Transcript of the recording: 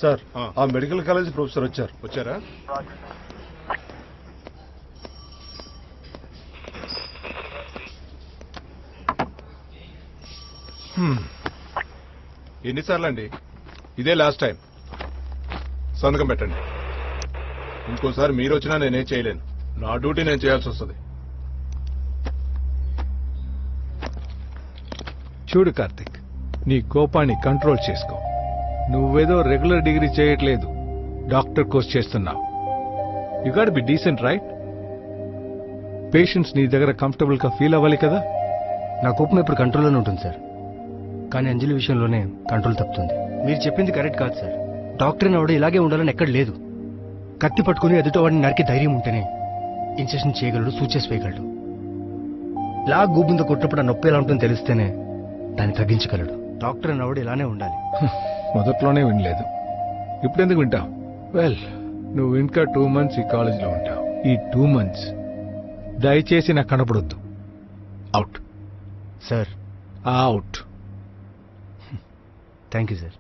Sir ఆ medical college professor వచ్చారా? ఎన్నిసార్లు అండి? ఇదే లాస్ట్ టైం. సంతకం పెట్టండి. ఇంకోసారి మీరు వచ్చినా నేనేం చేయలేను. నా డ్యూటీ నేను చేయాల్సి వస్తుంది. చూడు కార్తిక్, నీ కోపాన్ని కంట్రోల్ చేసుకో. నువ్వేదో రెగ్యులర్ డిగ్రీ చేయట్లేదు, డాక్టర్ కోర్స్ చేస్తున్నావు. You got B decent, right? Patients నీ దగ్గర కంఫర్టబుల్ గా ఫీల్ అవ్వాలి కదా. నా కోపం ఇప్పుడు కంట్రోల్లోనే ఉంటుంది సార్, కానీ అంజలి విషయంలోనే కంట్రోల్ తప్పుతుంది. మీరు చెప్పింది కరెక్ట్ కాదు సార్. డాక్టర్ అవడం ఇలాగే ఉండాలని ఎక్కడ లేదు. కత్తి పట్టుకుని ఎదుటవాడిని నరికి ధైర్యం ఉంటేనే ఇంజెక్షన్ చేయగలడు, సూచెస్ వేయగలడు. ఇలా గూబుంద కొట్టినప్పుడు ఆ నొప్పి ఎలా ఉంటుందో తెలిస్తేనే దాన్ని తగ్గించగలడు. డాక్టర్ అన్నవాడు ఇలానే ఉండాలి. మొదట్లోనే వినలేదు, ఇప్పుడెందుకు వింటావు? వెల్, నువ్వు ఇంకా 2 months ఈ కాలేజీలో ఉంటావు. ఈ 2 months దయచేసి నాకు కనపడొద్దు. Out sir. Out. Thank you sir.